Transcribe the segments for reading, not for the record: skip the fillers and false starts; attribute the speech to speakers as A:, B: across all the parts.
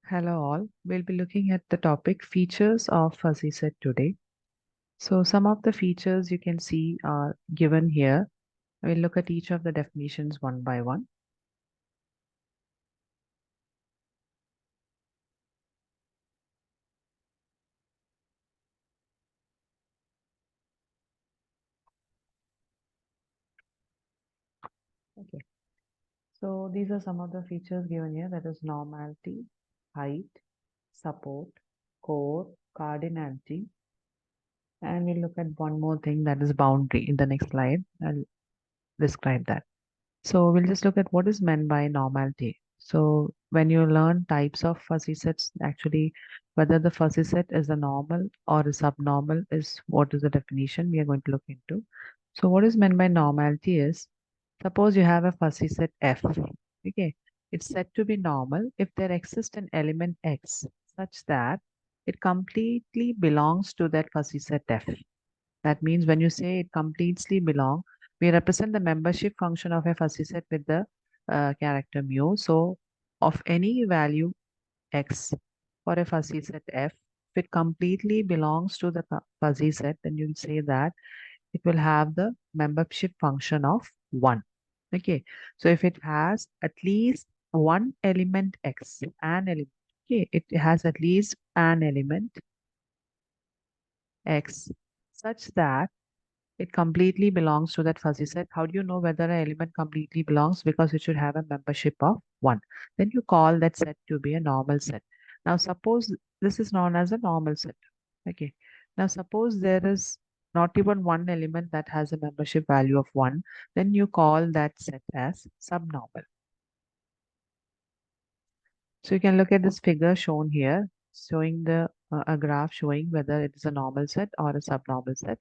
A: Hello all. We'll be looking at the topic features of fuzzy set today. So some of the features you can see are given here. We'll look at each of the definitions one by one. Okay. So these are some of the features given here. That is normality, height, support, core, cardinality. And we'll look at one more thing, that is boundary. In the next slide, I'll describe that. So we'll just look at what is meant by normality. So when you learn types of fuzzy sets, actually whether the fuzzy set is a normal or a subnormal is what is the definition we are going to look into. So what is meant by normality is, suppose you have a fuzzy set F. Okay, it's said to be normal if there exists an element X such that it completely belongs to that fuzzy set F. That means when you say it completely belong, we represent the membership function of a fuzzy set with the character mu. So of any value x for a fuzzy set f, if it completely belongs to the fuzzy set, then you'll say that it will have the membership function of 1. Okay. So if it has at least one element x, an element, okay, it has at least an element x such that it completely belongs to that fuzzy set. How do you know whether an element completely belongs? Because it should have a membership of 1. Then you call that set to be a normal set. Now, suppose this is known as a normal set. Okay. Now, suppose there is not even one element that has a membership value of 1, then you call that set as subnormal. So you can look at this figure shown here, showing the a graph showing whether it is a normal set or a subnormal set.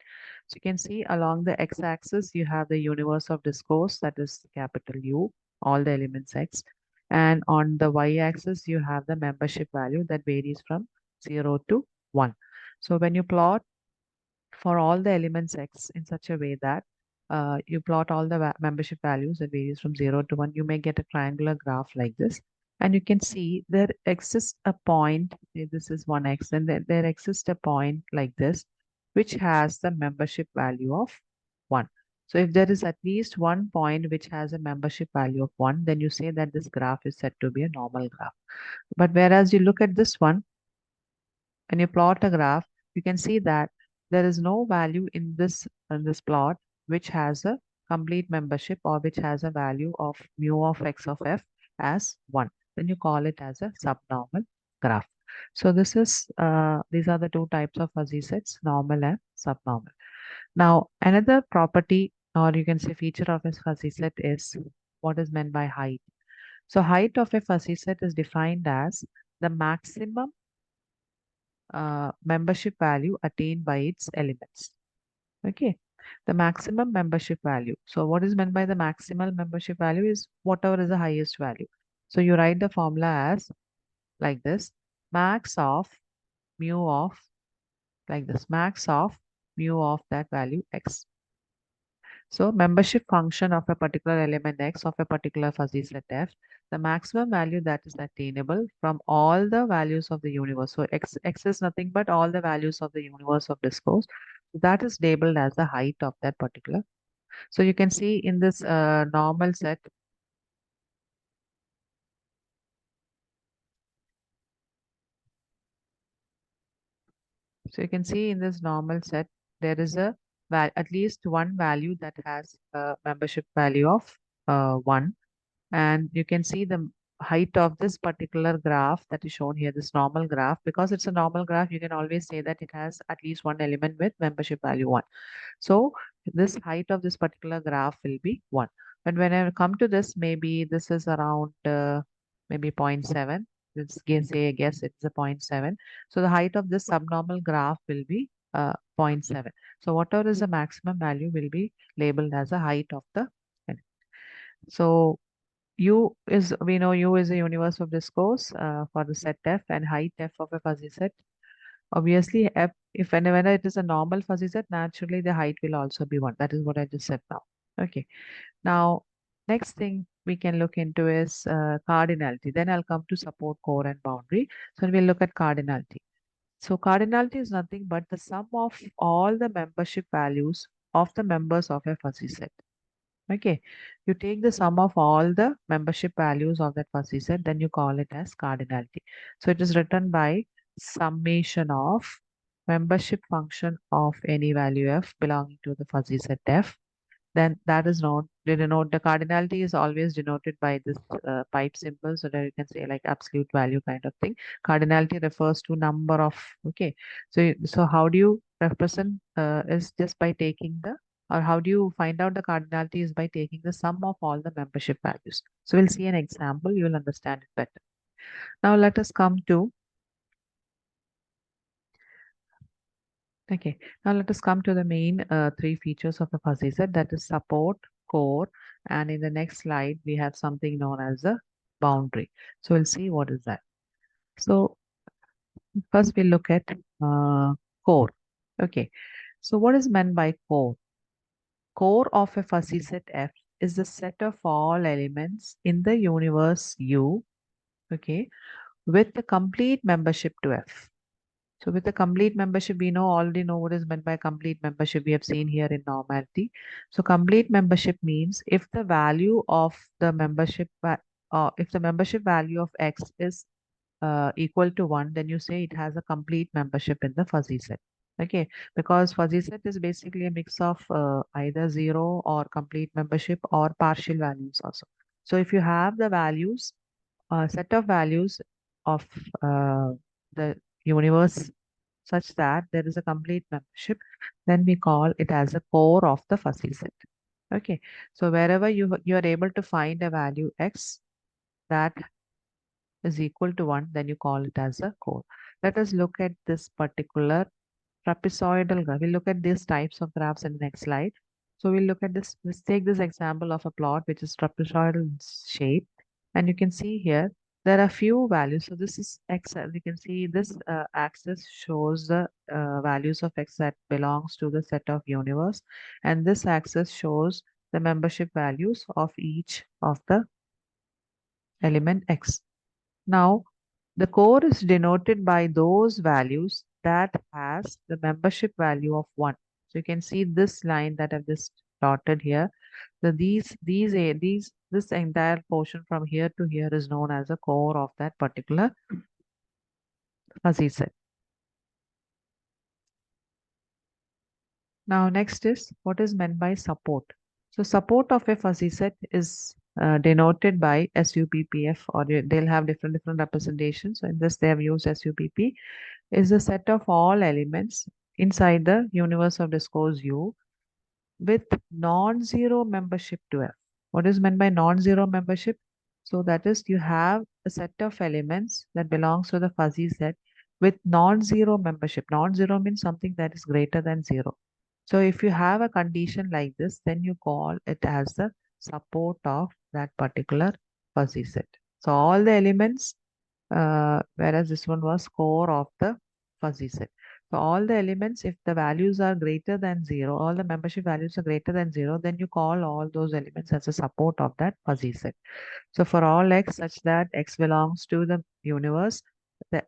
A: So you can see along the x-axis, you have the universe of discourse, that is capital U, all the elements x. And on the y-axis, you have the membership value that varies from 0 to 1. So when you plot for all the elements x in such a way that you plot all the membership values that varies from 0 to 1, you may get a triangular graph like this. And you can see there exists a point, say this is 1x, and there exists a point like this, which has the membership value of 1. So if there is at least one point which has a membership value of 1, then you say that this graph is said to be a normal graph. But whereas you look at this one, when you plot a graph, you can see that there is no value in this plot which has a complete membership or which has a value of mu of x of f as 1. Then you call it as a subnormal graph. So these are the two types of fuzzy sets, normal and subnormal. Now, another property or you can say feature of a fuzzy set is what is meant by height. So height of a fuzzy set is defined as the maximum membership value attained by its elements. Okay, the maximum membership value. So what is meant by the maximal membership value is whatever is the highest value. So you write the formula as like this: max of mu of, like this, max of mu of that value x. So membership function of a particular element x of a particular fuzzy set f, the maximum value that is attainable from all the values of the universe. So x is nothing but all the values of the universe of discourse. That is labeled as the height of that particular. So you can see in this normal set, so you can see in this normal set, there is a at least one value that has a membership value of 1. And you can see the height of this particular graph that is shown here, this normal graph. Because it's a normal graph, you can always say that it has at least one element with membership value 1. So this height of this particular graph will be 1. But when I come to this, maybe this is around maybe zero point 0.7. Let's say, I guess it's a zero point 0.7. So the height of this subnormal graph will be zero point 0.7. So whatever is the maximum value will be labeled as a height of the. So U is, we know U is a universe of discourse for the set F, and height F of a fuzzy set. Obviously, F, if whenever it is a normal fuzzy set, naturally the height will also be 1. That is what I just said now. Okay. Now, Next thing we can look into is cardinality. Then I'll come to support, core, and boundary. So we'll look at cardinality. So cardinality is nothing but the sum of all the membership values of the members of a fuzzy set. Okay, you take the sum of all the membership values of that fuzzy set, then you call it as cardinality. So it is written by summation of membership function of any value f belonging to the fuzzy set f, then that is not they denote the cardinality is always denoted by this pipe symbol, so that you can say like absolute value kind of thing. Cardinality refers to number of, okay, so how do you represent is just by taking the, or how do you find out the cardinality is by taking the sum of all the membership values. So we'll see an example, you will understand it better. Now let us come to, okay, now let us come to the main three features of the fuzzy set, that is support, core, and in the next slide we have something known as a boundary. So we'll see what is that. So first we'll look at core. Okay, so what is meant by core? Core of a fuzzy set F is the set of all elements in the universe U, okay, with the complete membership to F. So with the complete membership, we already know what is meant by complete membership. We have seen here in normality. So complete membership means if the value of the membership, if the membership value of X is equal to 1, then you say it has a complete membership in the fuzzy set. Okay, because fuzzy set is basically a mix of either 0 or complete membership or partial values also. So if you have the values, set of values of the universe such that there is a complete membership, then we call it as a core of the fuzzy set. Okay, so wherever you are able to find a value x that is equal to 1, then you call it as a core. Let us look at this particular trapezoidal graph. We'll look at these types of graphs in the next slide. So we'll look at this. Let's take this example of a plot which is trapezoidal in shape. And you can see here, there are few values. So this is x. You can see this axis shows the values of x that belongs to the set of universe. And this axis shows the membership values of each of the element x. Now, the core is denoted by those values that has the membership value of 1. So you can see this line that I've just plotted here. So this entire portion from here to here is known as a core of that particular fuzzy set. Now next is what is meant by support. So support of a fuzzy set is denoted by SUPPF, or they'll have different representations. So in this they have used SUPP, is a set of all elements inside the universe of discourse U with non-zero membership to F. What is meant by non-zero membership? So that is you have a set of elements that belongs to the fuzzy set with non-zero membership. Non-zero means something that is greater than 0. So if you have a condition like this, then you call it as the support of that particular fuzzy set. So all the elements, whereas this one was core of the fuzzy set. So all the elements, if the values are greater than 0, all the membership values are greater than 0, then you call all those elements as a support of that fuzzy set. So for all x such that x belongs to the universe,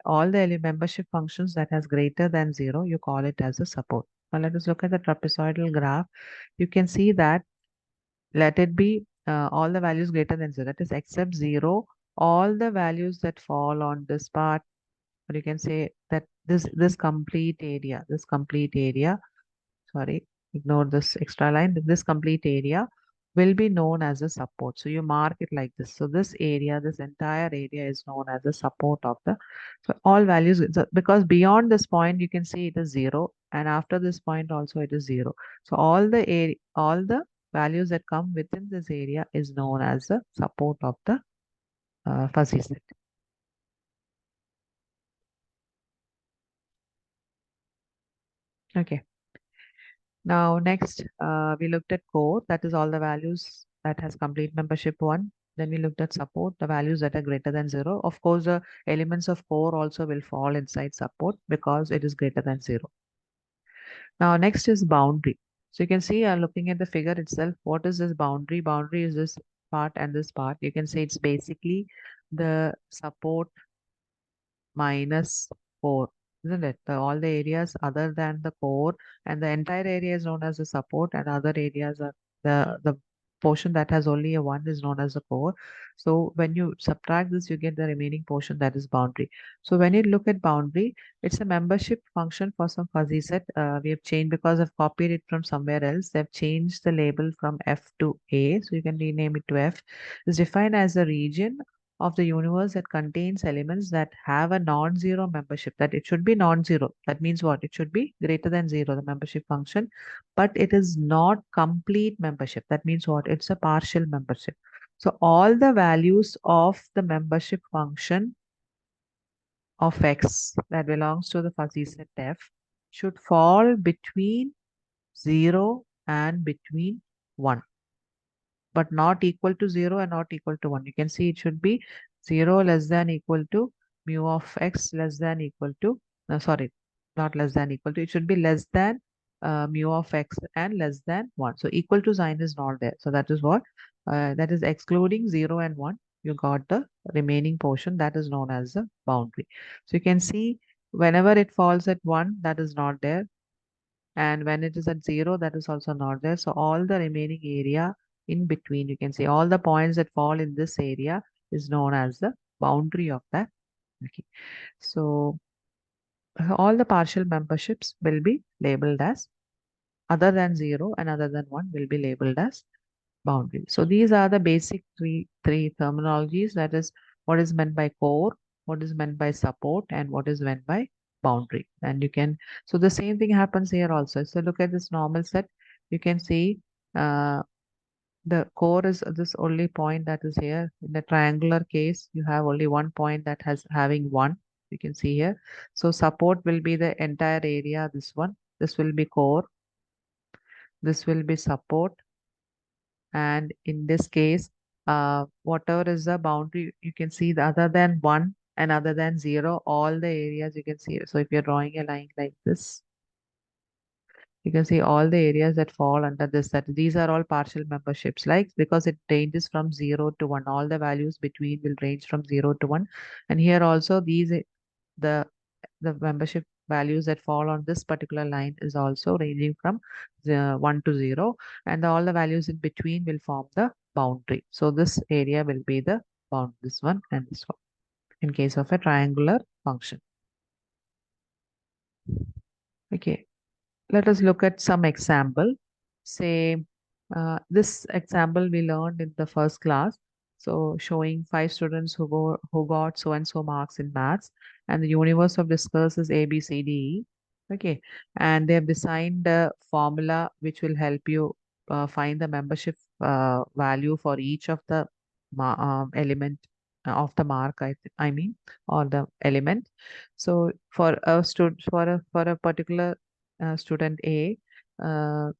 A: all the membership functions that has greater than 0, you call it as a support. Now let us look at the trapezoidal graph. You can see that let it be all the values greater than 0, that is except 0, all the values that fall on this part, or you can say that this complete area, sorry, ignore this extra line, this complete area will be known as a support. So you mark it like this. So this area, this entire area is known as a support of the, so all values, because beyond this point you can see it is 0, and after this point also it is 0. So all the area, all the values that come within this area is known as the support of the fuzzy set. Okay. Now, next, we looked at core, that is all the values that has complete membership 1. Then we looked at support, the values that are greater than 0. Of course, the elements of core also will fall inside support because it is greater than 0. Now, next is boundary. So you can see, looking at the figure itself, what is this boundary? Boundary is this part and this part, you can say it's basically the support minus core, isn't it? All the areas other than the core and the entire area is known as the support, and other areas are the portion that has only a one is known as the core. So when you subtract this, you get the remaining portion that is boundary. So when you look at boundary, it's a membership function for some fuzzy set. We have changed because I've copied it from somewhere else. They've changed the label from F to A, so you can rename it to F. It's defined as a region of the universe that contains elements that have a non-zero membership, that it should be non-zero. That means what? It should be greater than zero, the membership function, but it is not complete membership. That means what? It's a partial membership. So all the values of the membership function of X that belongs to the fuzzy set F should fall between 0 and between 1, but not equal to 0 and not equal to 1. You can see it should be 0 less than equal to mu of x less than equal to, no, sorry, not less than equal to, it should be less than mu of x and less than 1. So equal to sign is not there. So that is what, that is excluding 0 and 1. You got the remaining portion that is known as the boundary. So you can see whenever it falls at 1, that is not there. And when it is at 0, that is also not there. So all the remaining area in between, you can see all the points that fall in this area is known as the boundary of that. Okay. So all the partial memberships will be labeled as other than 0 and other than 1 will be labeled as boundary. So these are the basic three terminologies, that is what is meant by core, what is meant by support, and what is meant by boundary. And you can, so the same thing happens here also. So look at this normal set. You can see the core is this only point that is here. In the triangular case, you have only one point that has having one. You can see here. So support will be the entire area, this one. This will be core. This will be support. And in this case, whatever is the boundary, you can see the other than 1 and other than 0, all the areas you can see. So if you're drawing a line like this, you can see all the areas that fall under this, that these are all partial memberships, like because it ranges from 0 to 1. All the values between will range from 0 to 1. And here also these, the membership values that fall on this particular line is also ranging from 1 to 0, and all the values in between will form the boundary. So this area will be the bound, this one and this one, in case of a triangular function. Okay, let us look at some example. Say this example we learned in the first class. So showing 5 students who got so and so marks in maths, and the universe of discourse is A, B, C, D, E. Okay, and they have designed a formula which will help you find the membership value for each of the element of the mark. I mean, or the element. So for a student, for a particular student A, uh,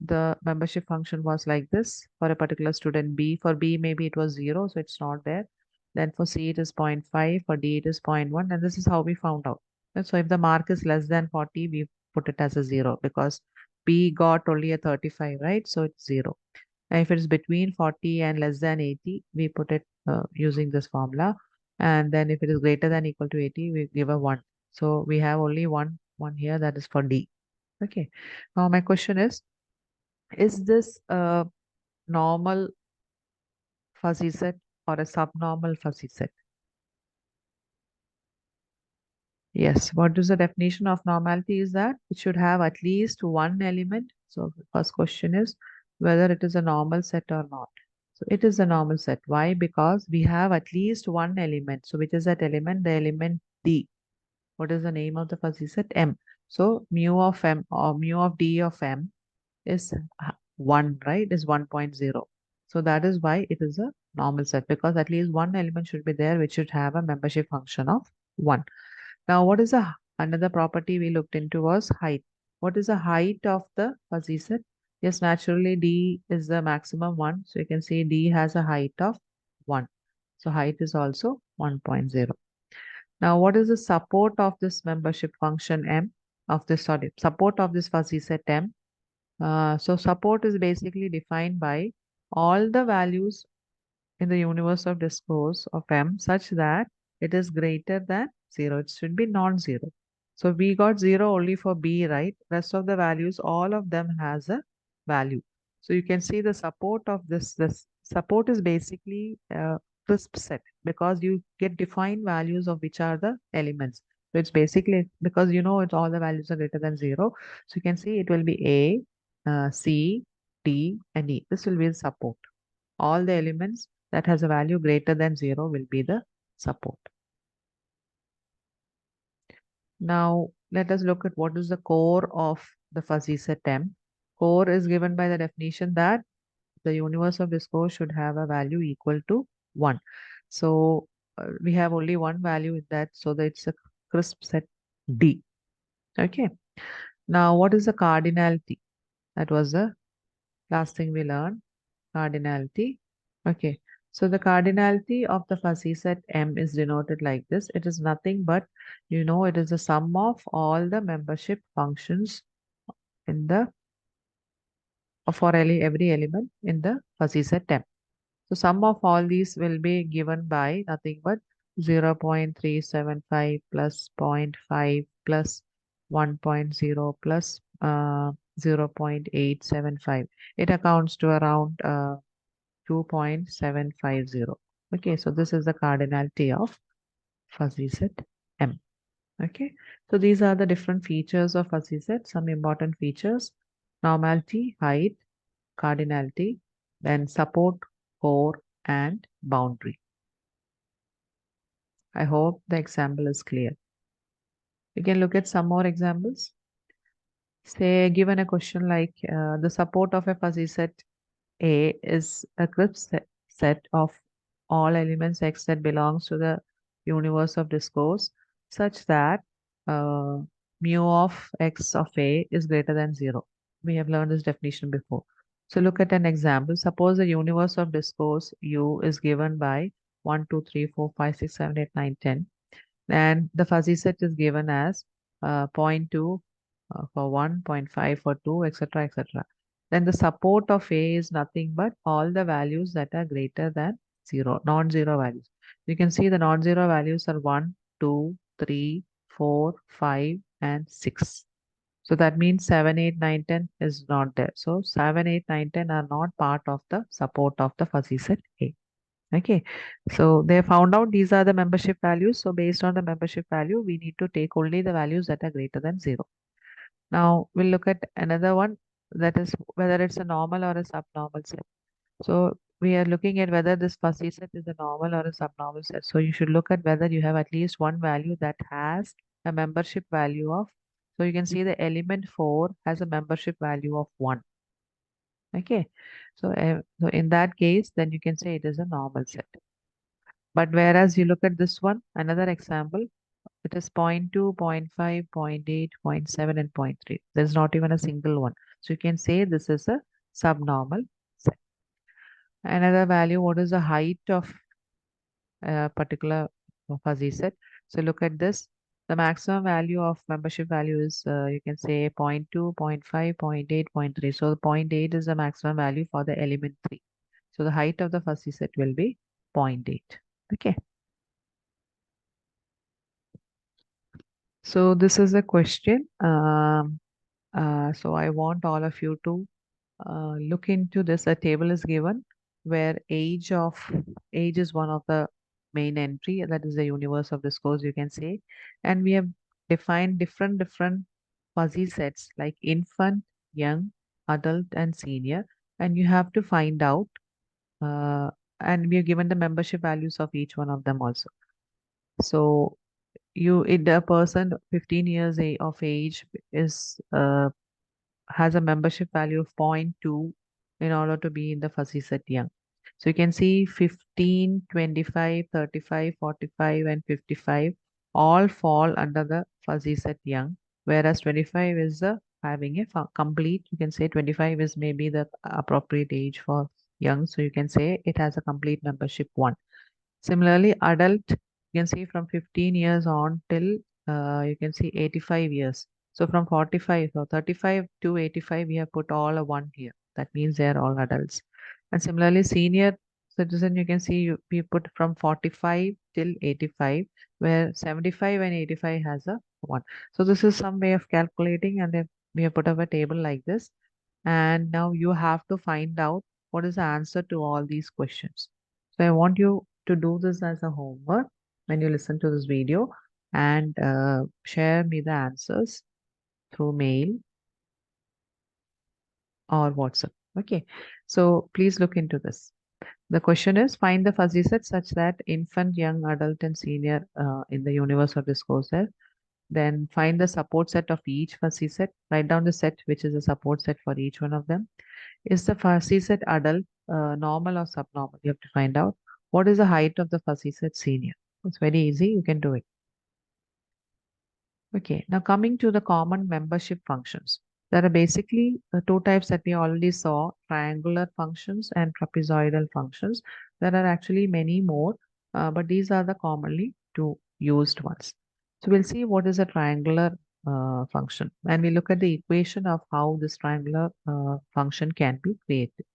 A: the membership function was like this. For a particular student B, for B maybe it was 0, so it's not there. Then for C it is 0.5, for D it is 0.1, and this is how we found out. And so if the mark is less than 40, we put it as a 0 because B got only a 35, right? So it's 0. And if it is between 40 and less than 80, we put it using this formula. And then if it is greater than equal to 80, we give a 1. So we have only one here, that is for D. Okay. Now my question is this a normal fuzzy set or a subnormal fuzzy set? Yes. What is the definition of normality? Is that it should have at least one element. So the first question is whether it is a normal set or not. So it is a normal set. Why? Because we have at least one element. So which is that element? The element D. What is the name of the fuzzy set? M. So mu of M or mu of D of M is 1, right? Is 1.0. So that is why it is a normal set, because at least one element should be there which should have a membership function of 1. Now, what is another property we looked into was height. What is the height of the fuzzy set? Yes, naturally D is the maximum one. So you can see D has a height of 1. So height is also 1.0. Now, what is the support of this membership function M of this, sorry, support of this fuzzy set M? So support is basically defined by all the values in the universe of discourse of M such that it is greater than 0. It should be non-zero. So we got 0 only for B, right? Rest of the values, all of them has a value. So you can see the support of this support is basically a crisp set because you get defined values of which are the elements. So it's basically because you know it's all the values are greater than 0. So you can see it will be A, C, D, and E. This will be the support. All the elements that has a value greater than 0 will be the support. Now, let us look at what is the core of the fuzzy set M. Core is given by the definition that the universe of discourse should have a value equal to 1. So, we have only one value in that, so that it's a crisp set D. Okay. Now, what is the cardinality? That was the last thing we learned. Cardinality. Okay. So the cardinality of the fuzzy set M is denoted like this. It is nothing but, you know, it is the sum of all the membership functions in the for every element in the fuzzy set M. So sum of all these will be given by nothing but 0.375 plus zero point 0.5 plus 1.0 plus 0.875. It accounts to around 2.750. Okay, so this is the cardinality of fuzzy set M. Okay, so these are the different features of fuzzy set, some important features: normality, height, cardinality, then support, core, and boundary. I hope the example is clear. We can look at some more examples. Say, given a question like the support of a fuzzy set A is a crisp set of all elements X that belongs to the universe of discourse such that uh, mu of X of A is greater than 0. We have learned this definition before. So look at an example. Suppose the universe of discourse U is given by 1, 2, 3, 4, 5, 6, 7, 8, 9, 10, and the fuzzy set is given as zero point 0.2 for 1, zero point 0.5 for 2, etc., etc. Then the support of A is nothing but all the values that are greater than 0, non-zero values. You can see the non-zero values are 1, 2, 3, 4, 5, and 6. So that means 7, 8, 9, 10 is not there. So 7, 8, 9, 10 are not part of the support of the fuzzy set A. Okay, so they found out these are the membership values. So based on the membership value, we need to take only the values that are greater than 0. Now we'll look at another one, that is whether it's a normal or a subnormal set. So we are looking at whether this fuzzy set is a normal or a subnormal set. So you should look at whether you have at least one value that has a membership value of, so you can see the element 4 has a membership value of 1. Okay, so in that case, then you can say it is a normal set. But whereas you look at this one, another example, it is 0.2, 0.5, 0.8, 0.7, and 0.3. There's not even a single one. So you can say this is a subnormal set. Another value, what is the height of a particular fuzzy set? So look at this. The maximum value of membership value is, you can say 0.2, 0.5, 0.8, 0.3. So 0.8 is the maximum value for the element 3. So the height of the fuzzy set will be 0.8. Okay. So this is a question. So I want all of you to look into this. A table is given where age is one of the main entry. That is the universe of discourse, you can say. And we have defined different fuzzy sets like infant, young, adult, and senior. And you have to find out. Uh, and we have given the membership values of each one of them also. So a person 15 years of age is has a membership value of zero point 0.2 in order to be in the fuzzy set young. So you can see 15, 25, 35, 45, and 55 all fall under the fuzzy set young, whereas 25 is having a complete, you can say 25 is maybe the appropriate age for young. So you can say it has a complete membership 1. Similarly, adult, you can see from 15 years on till you can see 85 years. So from 45 or 35 to 85, we have put all a 1 here. That means they are all adults. And similarly, senior, So then you can see we put from 45 till 85, where 75 and 85 has a 1. So this is some way of calculating, and then we have put up a table like this. And now you have to find out what is the answer to all these questions. So I want you to do this as a homework when you listen to this video, and share me the answers through mail or WhatsApp. Okay. So please look into this. The question is, find the fuzzy set such that infant, young, adult, and senior in the universe of discourse there. Then find the support set of each fuzzy set. Write down the set which is a support set for each one of them. Is the fuzzy set adult, normal, or subnormal? You have to find out. What is the height of the fuzzy set senior? It's very easy. You can do it. Okay, now coming to the common membership functions. There are basically two types that we already saw, triangular functions and trapezoidal functions. There are actually many more, but these are the commonly two used ones. So we'll see what is a triangular function, and we look at the equation of how this triangular function can be created.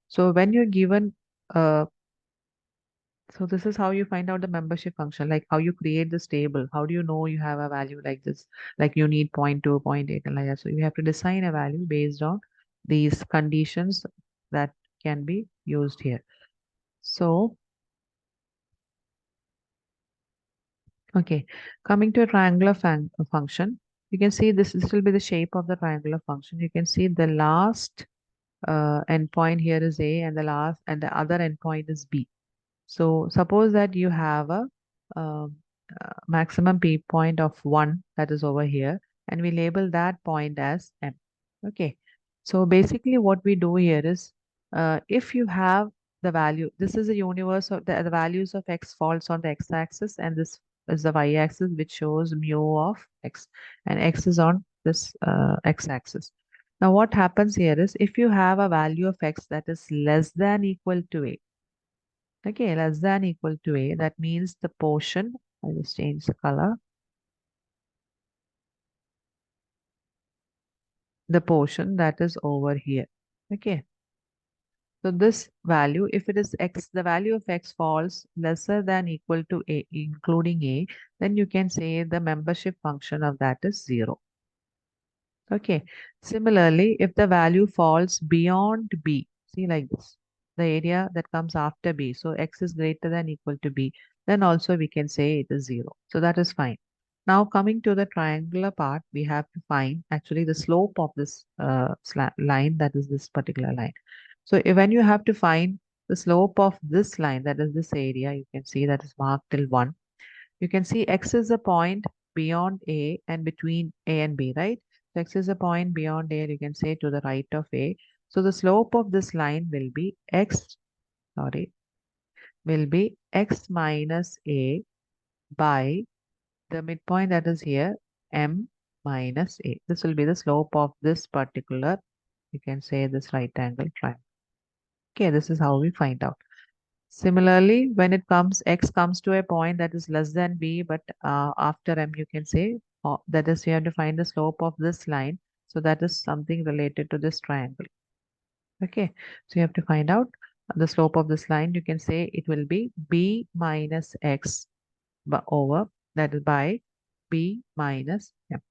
A: So when you're given uh, so this is how you find out the membership function, like how you create this table. How do you know you have a value like this? Like you need 0.2, 0.8, and like that. So you have to design a value based on these conditions that can be used here. So, okay, coming to a triangular function, you can see this will be the shape of the triangular function. You can see the last endpoint here is A, and the other endpoint is B. So suppose that you have a um, maximum P point of 1 that is over here, and we label that point as M. Okay. So basically what we do here is, if you have the value, this is a universe of the values of X falls on the X axis, and this is the Y axis which shows mu of X, and X is on this X axis. Now what happens here is, if you have a value of X that is less than equal to A, okay, less than equal to A, that means the portion, I'll just change the color, the portion that is over here. Okay. So this value, if it is X, the value of X falls lesser than equal to A, including A, then you can say the membership function of that is 0. Okay. Similarly, if the value falls beyond B, see like this, the area that comes after B, so X is greater than equal to B, then also we can say it is 0. So that is fine. Now coming to the triangular part, we have to find actually the slope of this line, that is this particular line. So when you have to find the slope of this line, that is this area, you can see that is marked till 1. You can see X is a point beyond A and between A and B, right? So X is a point beyond A, you can say to the right of A. So the slope of this line will be will be X minus A by the midpoint that is here, M minus A. This will be the slope of this particular, you can say this right angle triangle. Okay, this is how we find out. Similarly, when X comes to a point that is less than B, but after M, you can say, that is, you have to find the slope of this line. So that is something related to this triangle. Okay, so you have to find out the slope of this line. You can say it will be B minus X over, that is by B minus M.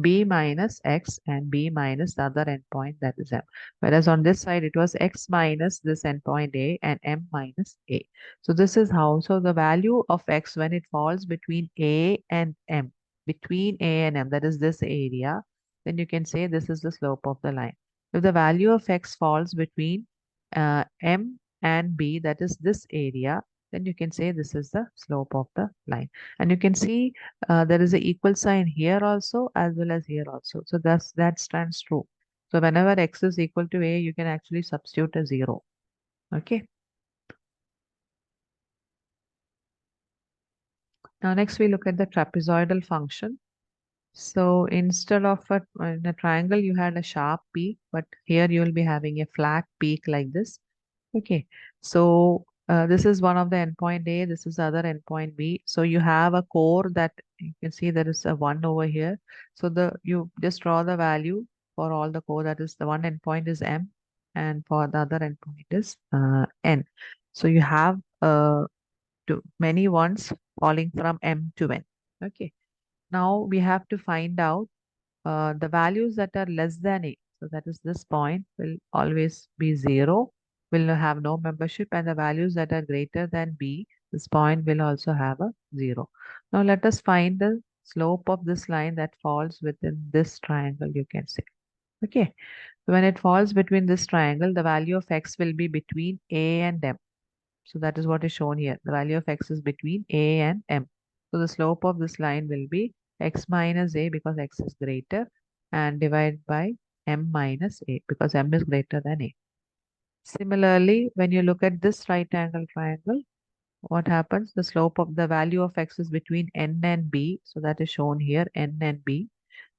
A: B minus X and B minus the other endpoint, that is M. Whereas on this side, it was X minus this endpoint A and M minus A. So this is how, so the value of X when it falls between A and M, between A and M, that is this area, then you can say this is the slope of the line. If the value of X falls between M and B, that is this area, then you can say this is the slope of the line. And you can see there is a equal sign here also as well as here also. So that stands true. So whenever X is equal to A, you can actually substitute a 0. Okay. Now next we look at the trapezoidal function. So instead of in a triangle, you had a sharp peak, but here you will be having a flat peak like this. Okay, so this is one of the endpoint A, this is the other endpoint B. So you have a core that you can see there is a 1 over here. So you just draw the value for all the core, that is the one endpoint is M. and for the other endpoint is n. So you have many ones falling from m to n. Okay. Now we have to find out the values that are less than a. So that is this point will always be 0, will have no membership, and the values that are greater than b, this point will also have a 0. Now let us find the slope of this line that falls within this triangle, you can say. Okay. So when it falls between this triangle, the value of x will be between a and m. So that is what is shown here. The value of x is between a and m. So the slope of this line will be x minus a because x is greater, and divided by m minus a because m is greater than a. Similarly, when you look at this right angle triangle, what happens? The slope of the value of x is between n and b. So that is shown here, n and b.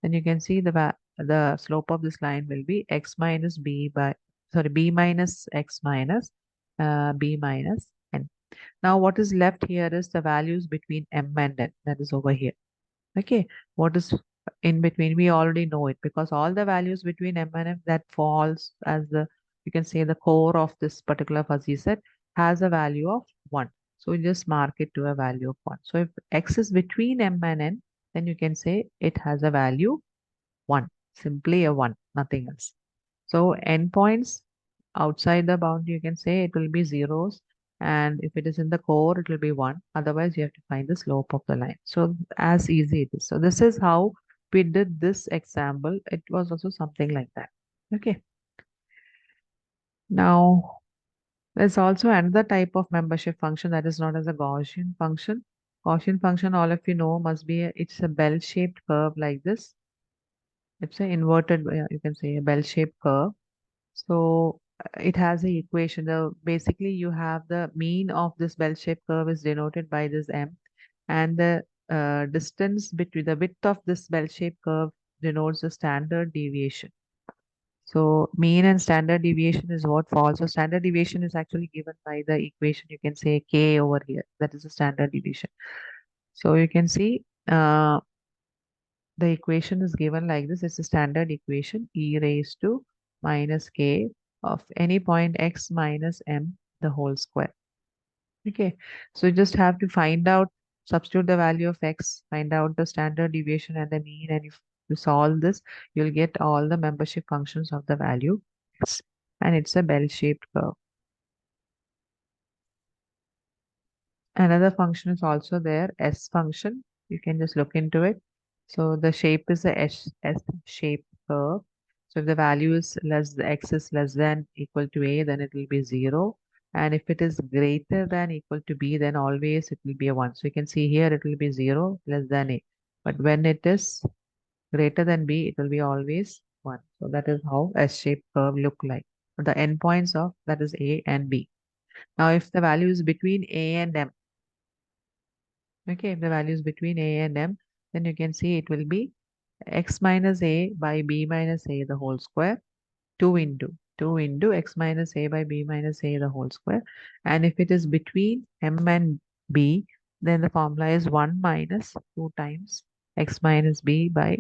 A: Then you can see the slope of this line will be x minus b by, sorry, b minus x minus b minus n. Now what is left here is the values between m and n, that is over here. Okay, what is in between? We already know it because all the values between m and n that falls as the, you can say, the core of this particular fuzzy set has a value of 1. So we just mark it to a value of 1. So if x is between m and n, then you can say it has a value 1, simply a 1, nothing else. So endpoints outside the boundary, you can say it will be zeros. And if it is in the core, it will be 1. Otherwise, you have to find the slope of the line. So as easy it is. So this is how we did this example. It was also something like that. Okay. Now, there's also another type of membership function that is known as a Gaussian function. Gaussian function, all of you know, must be, it's a bell-shaped curve like this. It's an inverted, you can say a bell-shaped curve. So it has a equation. Basically, you have the mean of this bell-shaped curve is denoted by this m, and the distance between the width of this bell-shaped curve denotes the standard deviation. So mean and standard deviation is what falls. So standard deviation is actually given by the equation. You can say k over here. That is the standard deviation. So you can see the equation is given like this. It's a standard equation, e raised to minus k of any point x minus m the whole square. Okay, so you just have to find out, substitute the value of x, find out the standard deviation and the mean, and if you solve this, you'll get all the membership functions of the value x, and it's a bell-shaped curve. Another function is also there, S function. You can just look into it. So the shape is a S shape curve. So if the value is less, the x is less than equal to a, then it will be 0. And if it is greater than equal to b, then always it will be a 1. So you can see here it will be 0 less than a. But when it is greater than b, it will be always 1. So that is how S-shaped curve look like. The endpoints of that is a and b. Now if the value is between a and m, okay, if the value is between a and m, then you can see it will be x minus a by b minus a the whole square, 2 into x minus a by b minus a the whole square. And if it is between m and b, then the formula is 1 minus 2 times x minus b by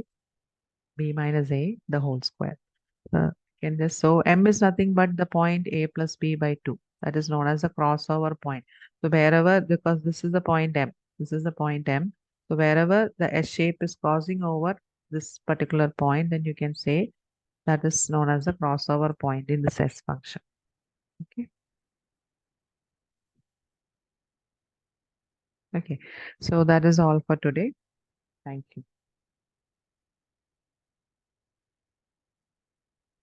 A: b minus a the whole square. Can just, so m is nothing but the point a plus b by 2. That is known as the crossover point. So wherever, because this is the point m, this is the point m. So wherever the S shape is crossing over this particular point, then you can say that is known as the crossover point in this S function. Okay. Okay. So that is all for today. Thank you.